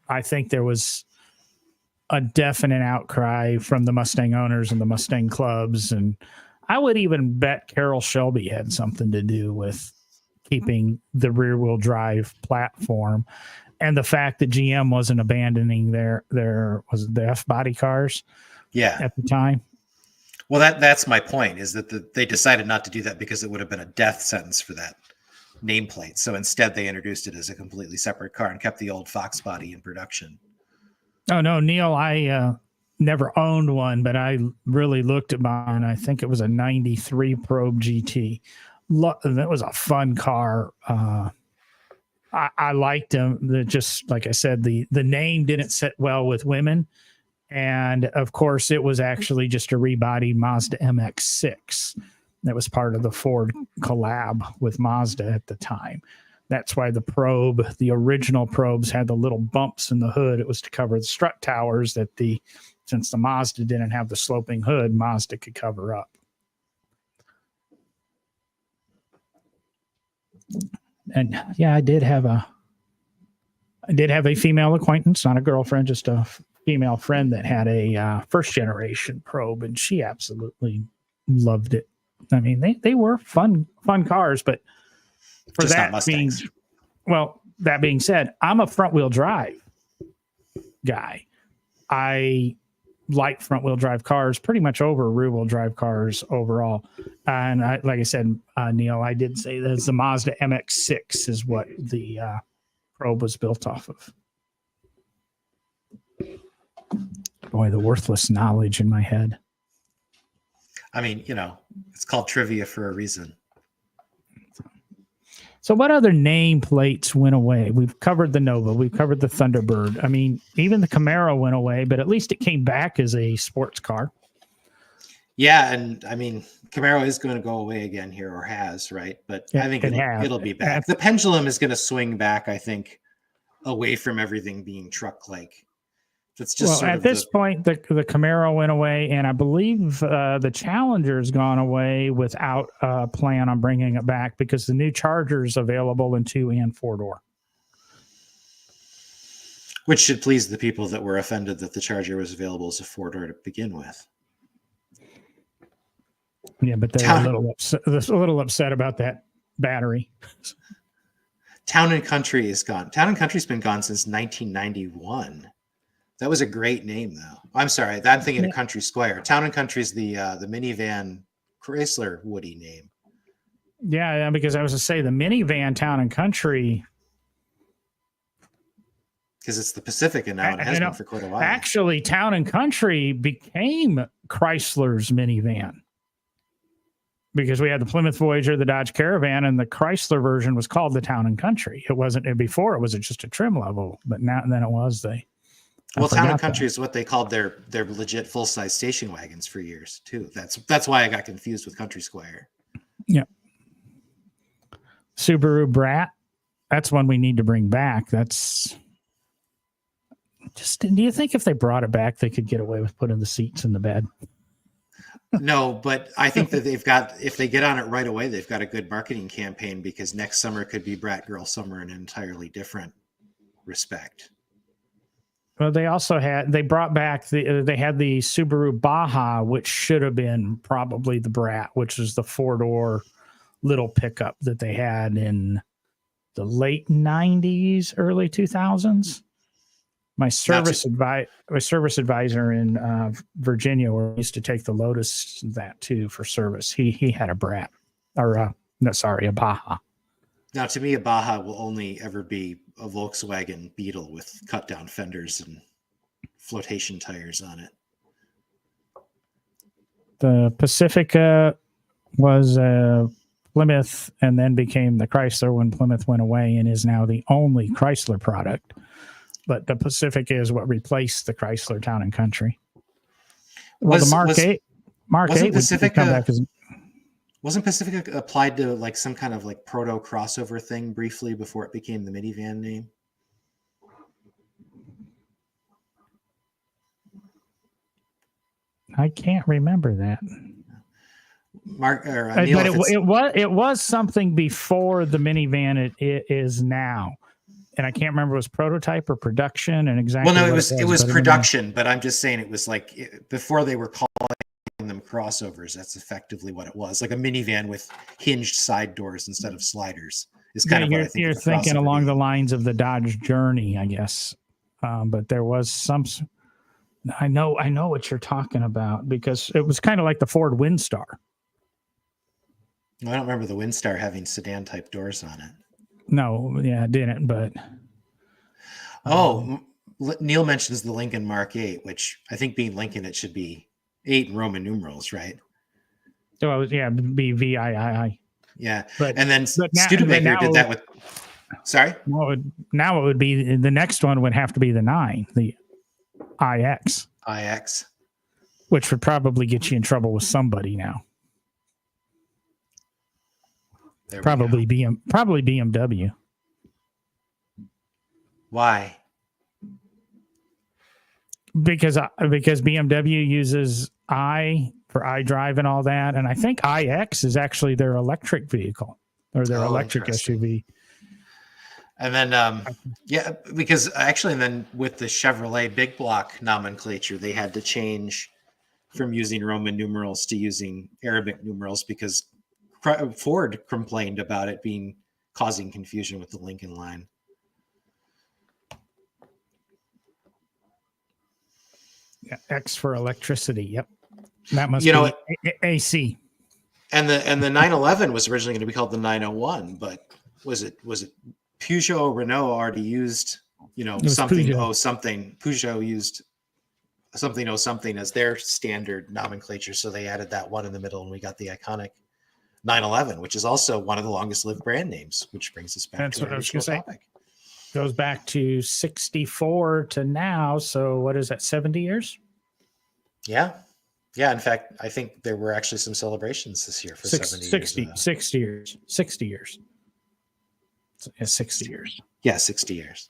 I think there was a definite outcry from the Mustang owners and the Mustang clubs. And I would even bet Carroll Shelby had something to do with keeping the rear wheel drive platform, and the fact that GM wasn't abandoning their was it the F body cars at the time. Well, that's my point, is that they decided not to do that because it would have been a death sentence for that nameplate. So instead they introduced it as a completely separate car and kept the old Fox body in production. Oh no, Neil, I never owned one, but I really looked at mine. I think it was a 93 Probe GT. That was a fun car. I liked them. Just like I said, the name didn't sit well with women. And of course, it was actually just a rebodied Mazda MX-6 that was part of the Ford collab with Mazda at the time. That's why the original Probes had the little bumps in the hood. It was to cover the strut towers since the Mazda didn't have the sloping hood, Mazda could cover up. And yeah, I did have a female acquaintance, not a girlfriend, just a female friend that had a first generation Probe, and she absolutely loved it. I mean, they were fun cars, but for just that being said, I'm a front wheel drive guy. I light front wheel drive cars, pretty much over rear wheel drive cars overall. And like I said, Neil, I did say that the Mazda MX-6 is what the Probe was built off of. Boy, the worthless knowledge in my head. I mean, it's called trivia for a reason. So what other nameplates went away? We've covered the Nova. We've covered the Thunderbird. I mean, even the Camaro went away, but at least it came back as a sports car. Yeah, and I mean, Camaro is going to go away again here, or has, right? But I think it'll be back. The pendulum is going to swing back, I think, away from everything being truck-like. That's just at this point, the Camaro went away, and I believe the Challenger's gone away without a plan on bringing it back because the new Charger's available in 2 and 4-door. Which should please the people that were offended that the Charger was available as a 4-door to begin with. Yeah, but they're a little upset about that battery. Town and Country is gone. Town and Country's been gone since 1991. That was a great name, though. I'm sorry, I'm thinking of Country Squire. Town and Country is the minivan Chrysler Woody name. Yeah, because I was to say the minivan Town and Country, because it's the Pacifica now and it has been for quite a while. Actually, Town and Country became Chrysler's minivan because we had the Plymouth Voyager, the Dodge Caravan, and the Chrysler version was called the Town and Country. It wasn't before; it was just a trim level, but now and then it was Well, Town and Country is what they called their legit full-size station wagons for years too. That's why I got confused with Country Squire. Yeah. Subaru Brat, that's one we need to bring back. That's just. Do you think if they brought it back, they could get away with putting the seats in the bed? No, but I think that if they get on it right away, they've got a good marketing campaign because next summer could be Brat Girl Summer in an entirely different respect. Well, they brought back they had the Subaru Baja, which should have been probably the Brat, which is the 4-door little pickup that they had in the late 90s, early 2000s. My service advisor in Virginia, where I used to take the Lotus that too for service. He had a Brat, or a Baja. Now, to me, a Baja will only ever be a Volkswagen Beetle with cut-down fenders and flotation tires on it. The Pacifica was Plymouth and then became the Chrysler when Plymouth went away and is now the only Chrysler product. But the Pacifica is what replaced the Chrysler Town and Country. Well, the Mark 8 would come back as... Wasn't Pacifica applied to like some kind of like proto crossover thing briefly before it became the minivan name? I can't remember that. Mark or Neil, but it was something before the minivan it is now, and I can't remember if it was prototype or production and exactly. Well, no, it was production, but I'm just saying it was like before they were calling them crossovers. That's effectively what it was, like a minivan with hinged side doors instead of sliders. Is kind of what I think you're thinking along the lines of the Dodge Journey, I guess. But there was some. I know what you're talking about because it was kind of like the Ford Windstar. I don't remember the Windstar having sedan type doors on it. No, yeah, it didn't. But Neil mentions the Lincoln Mark 8, which I think being Lincoln, it should be 8 in Roman numerals, right? So yeah, be VII. Yeah, and then Studebaker did that with. Sorry. Well, now it would be the next one would have to be the 9, the IX. IX, which would probably get you in trouble with somebody now. Probably BMW. Why? Because BMW uses I for iDrive and all that, and I think iX is actually their electric vehicle or their electric SUV. And then, because actually, and then with the Chevrolet big block nomenclature, they had to change from using Roman numerals to using Arabic numerals because Ford complained about it causing confusion with the Lincoln line. X for electricity. Yep. That must You know, be AC. And the 911 was originally going to be called the 901, but was it Peugeot or Renault already used, something Peugeot. something. Peugeot used something something as their standard nomenclature, so they added that one in the middle, and we got the iconic 911, which is also one of the longest lived brand names, which brings us back That's to what our I was original gonna say. topic. Goes back to 64 to now. So what is that, 70 years? Yeah. Yeah. In fact, I think there were actually some celebrations this year for 70 years. 60 years. 60 years. Yeah, 60 years. Yeah, 60 years.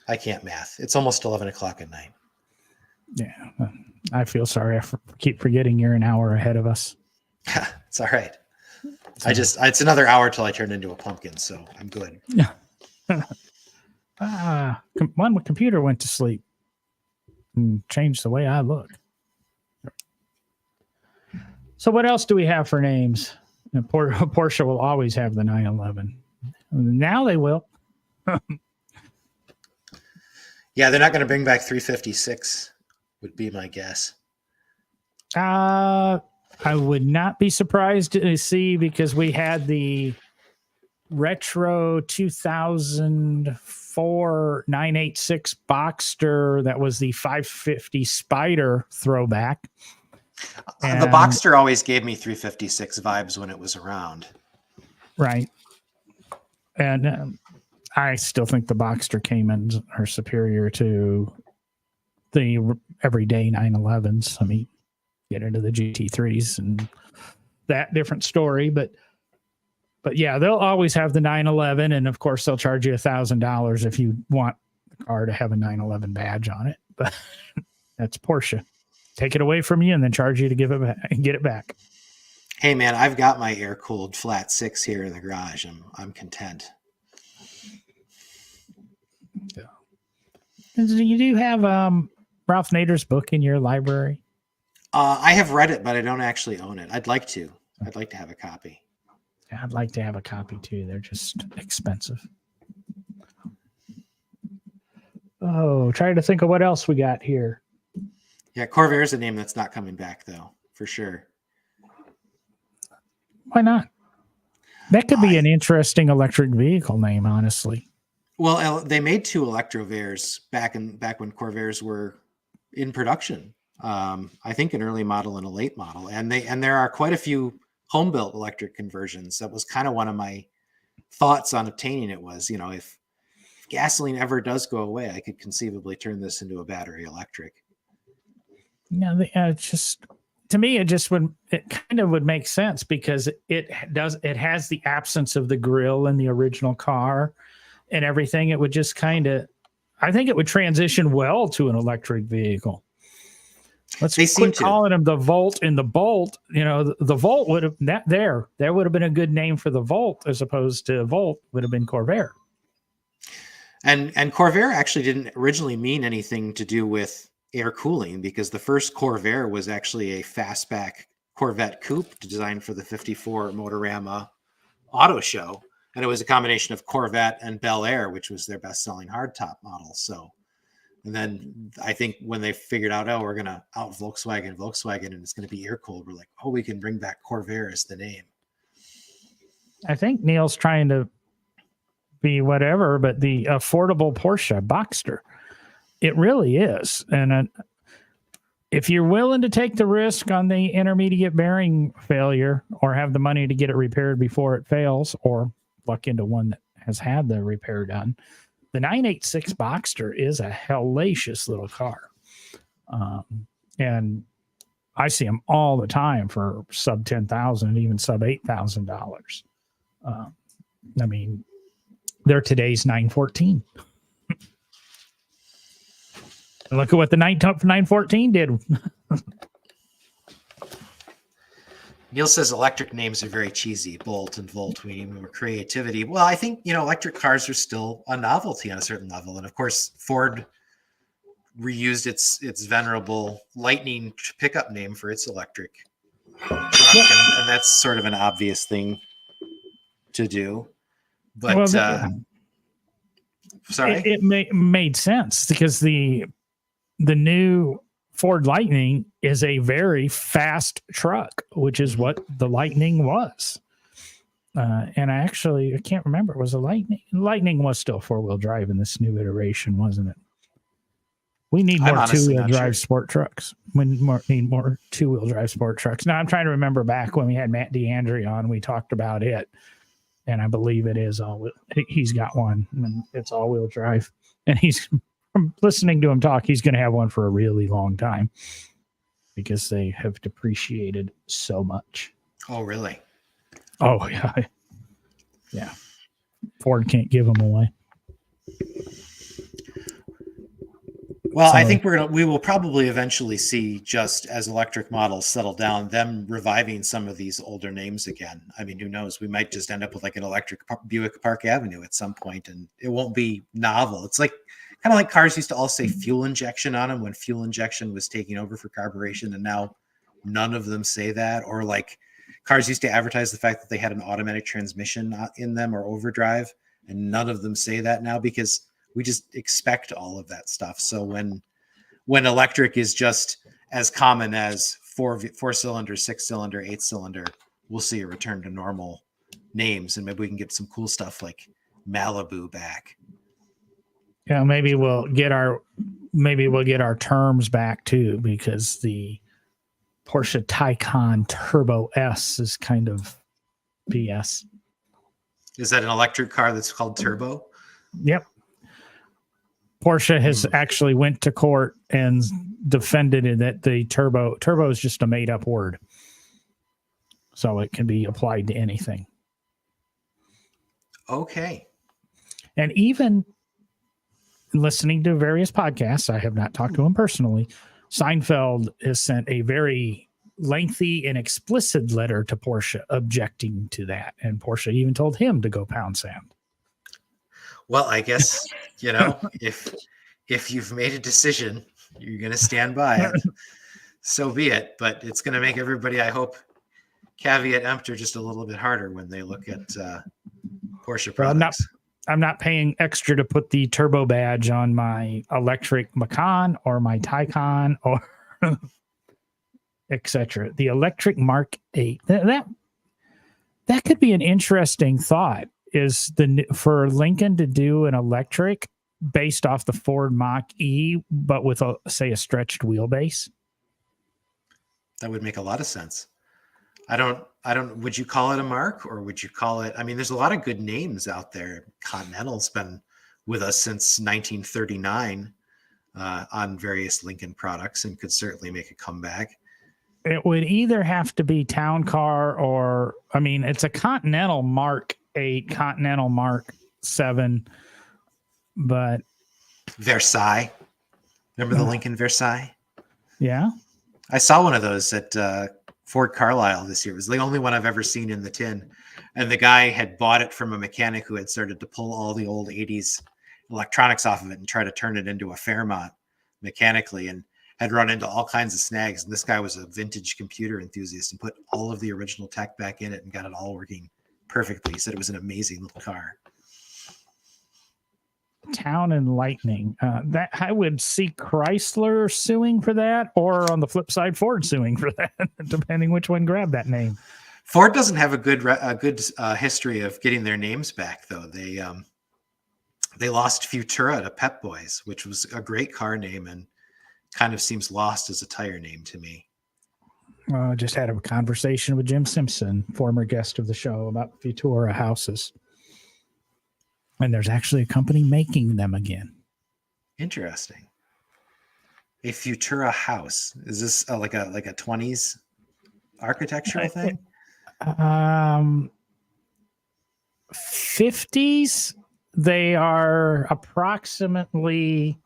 I can't math. It's almost 11 o'clock at night. Yeah. I feel sorry. I keep forgetting you're an hour ahead of us. It's all right. It's another hour till I turn into a pumpkin, so I'm good. Yeah. My computer went to sleep and changed the way I look. So what else do we have for names? And Porsche will always have the 911. Now they will. Yeah, they're not going to bring back 356, would be my guess. I would not be surprised to see, because we had the retro 2004 986 Boxster that was the 550 Spider throwback. The Boxster always gave me 356 vibes when it was around. Right. And I still think the Boxster Caymans are superior to the everyday 911s. I mean, get into the GT3s and that different story, but yeah, they'll always have the 911, and of course they'll charge you $1,000 if you want the car to have a 911 badge on it. But that's Porsche. Take it away from you and then charge you to give it back and get it back. Hey man, I've got my air-cooled flat 6 here in the garage. I'm content. Yeah. You do have Ralph Nader's book in your library? I have read it, but I don't actually own it. I'd like to. I'd like to have a copy. Yeah, I'd like to have a copy too. They're just expensive. Oh, trying to think of what else we got here. Yeah, Corvair is a name that's not coming back, though, for sure. Why not? That could be an interesting electric vehicle name, honestly. Well, they made 2 Electrovairs back when Corvairs were in production. I think an early model and a late model, and there are quite a few home-built electric conversions. That was kind of one of my thoughts on obtaining it was, if gasoline ever does go away, I could conceivably turn this into a battery electric. Yeah, to me, it kind of would make sense, because it has the absence of the grille in the original car and everything. It would just I think it would transition well to an electric vehicle. Let's quit calling them the Volt and the Bolt. The Volt would have there would have been a good name for the Volt, as opposed to Volt would have been Corvair. And Corvair actually didn't originally mean anything to do with air cooling, because the first Corvair was actually a fastback Corvette coupe designed for the 54 Motorama Auto Show. And it was a combination of Corvette and Bel Air, which was their best-selling hardtop model. So, and then I think when they figured out, we're going to out Volkswagen, and it's going to be air-cooled, we're like, we can bring back Corvair as the name. I think Neil's trying to be whatever, but the affordable Porsche Boxster, it really is. And if you're willing to take the risk on the intermediate bearing failure, or have the money to get it repaired before it fails, or luck into one that has had the repair done, the 986 Boxster is a hellacious little car. And I see them all the time for sub $10,000, even sub $8,000. I mean, they're today's 914. Look at what the 914 did. Neil says electric names are very cheesy. Bolt and Volt, we need more creativity. Well, I think, electric cars are still a novelty on a certain level. And of course, Ford reused its venerable Lightning pickup name for its electric truck. And that's sort of an obvious thing to do. But sorry, it made sense, because the new Ford Lightning is a very fast truck, which is what the Lightning was. And I can't remember. Was a Lightning was still 4-wheel drive in this new iteration, wasn't it? We need more 2-wheel drive sport trucks. We need more 2-wheel drive sport trucks. Now I'm trying to remember back when we had Matt DeAndre on, we talked about it. And I believe it is he's got one, and it's all-wheel drive. And from listening to him talk, he's going to have one for a really long time because they have depreciated so much. Oh, really? Oh, yeah. Yeah. Ford can't give them away. Well, I think we will probably eventually see, just as electric models settle down, them reviving some of these older names again. I mean, who knows? We might just end up with like an electric Buick Park Avenue at some point, and it won't be novel. It's like kind of like cars used to all say fuel injection on them when fuel injection was taking over for carburation, and now none of them say that. Or like cars used to advertise the fact that they had an automatic transmission in them or overdrive, and none of them say that now because we just expect all of that stuff. So when electric is just as common as four-cylinder, 6-cylinder, 8-cylinder, we'll see a return to normal names, and maybe we can get some cool stuff like Malibu back. Yeah, maybe we'll get our terms back too, because the Porsche Taycan Turbo S is kind of BS. Is that an electric car that's called Turbo? Yep. Porsche has actually went to court and defended it that the turbo is just a made up word. So it can be applied to anything. Okay. And even listening to various podcasts, I have not talked to him personally. Seinfeld has sent a very lengthy and explicit letter to Porsche objecting to that. And Porsche even told him to go pound sand. Well, I guess, if you've made a decision, you're going to stand by it. So be it. But it's going to make everybody, I hope, caveat emptor just a little bit harder when they look at Porsche products. I'm not paying extra to put the turbo badge on my electric Macan or my Taycan or etc. The electric Mark 8. That could be an interesting thought. Is for Lincoln to do an electric based off the Ford Mach-E, but with a stretched wheelbase? That would make a lot of sense. I don't, would you call it a Mark, or would you call it, I mean, there's a lot of good names out there. Continental's been with us since 1939 on various Lincoln products and could certainly make a comeback. It would either have to be Town Car or, I mean, it's a Continental Mark 8, Continental Mark 7, but Versailles. Remember the Lincoln Versailles? Yeah. I saw one of those at Ford Carlisle this year. It was the only one I've ever seen in the tin. And the guy had bought it from a mechanic who had started to pull all the old 80s electronics off of it and try to turn it into a Fairmont mechanically, and had run into all kinds of snags. And this guy was a vintage computer enthusiast and put all of the original tech back in it and got it all working perfectly. He said it was an amazing little car. Town and Lightning. That I would see Chrysler suing for that, or on the flip side, Ford suing for that, depending which one grabbed that name. Ford doesn't have a good history of getting their names back, though. They lost Futura to Pep Boys, which was a great car name and kind of seems lost as a tire name to me. I just had a conversation with Jim Simpson, former guest of the show, about Futura houses. And there's actually a company making them again. Interesting. A Futura house. Is this like a 20s architectural thing? 50s. They are approximately,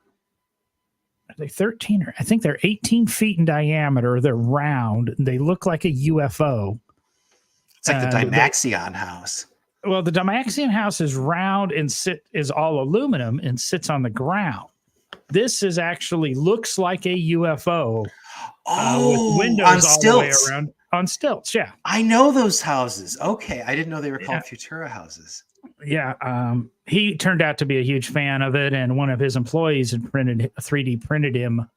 are they 13 or I think they're 18 feet in diameter. They're round. They look like a UFO. It's like the Dymaxion house. Well, the Dymaxion house is round and is all aluminum and sits on the ground. This is actually looks like a UFO. With windows on all stilts. The way around on stilts. Yeah, I know those houses. Okay, I didn't know they were called Futura houses. Yeah, he turned out to be a huge fan of it, and one of his employees had 3D printed him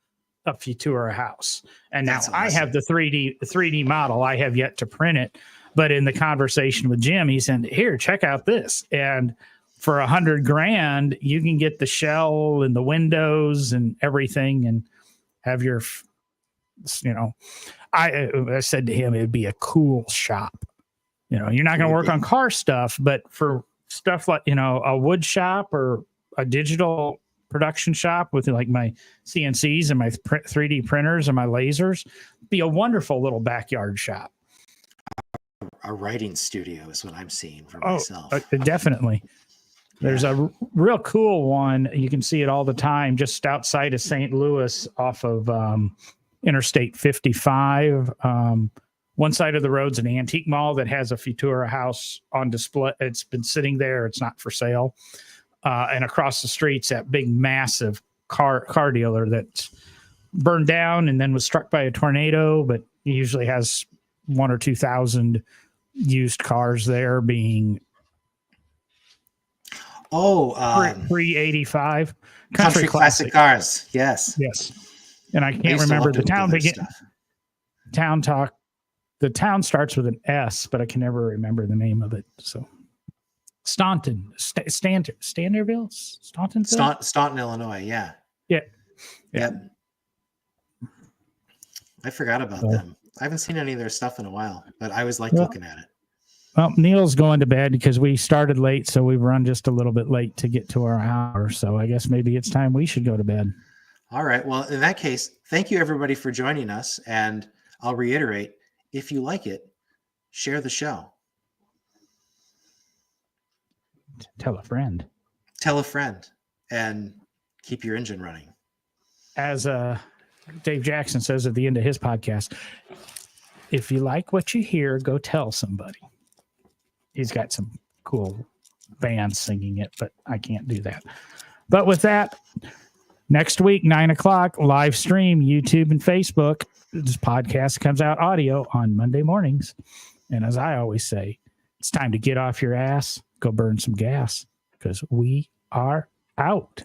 a Futura house. And now That's I awesome. have the 3D model. I have yet to print it, but in the conversation with Jim, he said, here, check out this. And for $100,000, you can get the shell and the windows and everything and have your, I said to him, it'd be a cool shop. You're not going to work on car stuff, but for stuff like, a wood shop or a digital production shop with like my CNCs and my 3D printers and my lasers, be a wonderful little backyard shop. A writing studio is what I'm seeing for myself. Definitely. There's a real cool one. You can see it all the time just outside of St. Louis off of Interstate 55. One side of the road's an antique mall that has a Futura house on display. It's been sitting there. It's not for sale. And across the street's that big, massive car dealer that's burned down and then was struck by a tornado, but he usually has 1,000 or 2,000 used cars there being pre-85 country classic cars. Yes. And I can't remember the town. The town starts with an S, but I can never remember the name of it. So Staunton, Standerville, Staunton, Illinois. Yeah. I forgot about them. I haven't seen any of their stuff in a while, but I always liked looking at it. Well, Neil's going to bed because we started late, so we've run just a little bit late to get to our hour. So I guess maybe it's time we should go to bed. All right. Well, in that case, thank you everybody for joining us. And I'll reiterate, if you like it, share the show. Tell a friend. Tell a friend and keep your engine running. As Dave Jackson says at the end of his podcast, if you like what you hear, go tell somebody. He's got some cool bands singing it, but I can't do that. But with that, next week, 9:00, live stream, YouTube and Facebook. This podcast comes out audio on Monday mornings. And as I always say, it's time to get off your ass, go burn some gas, because we are out.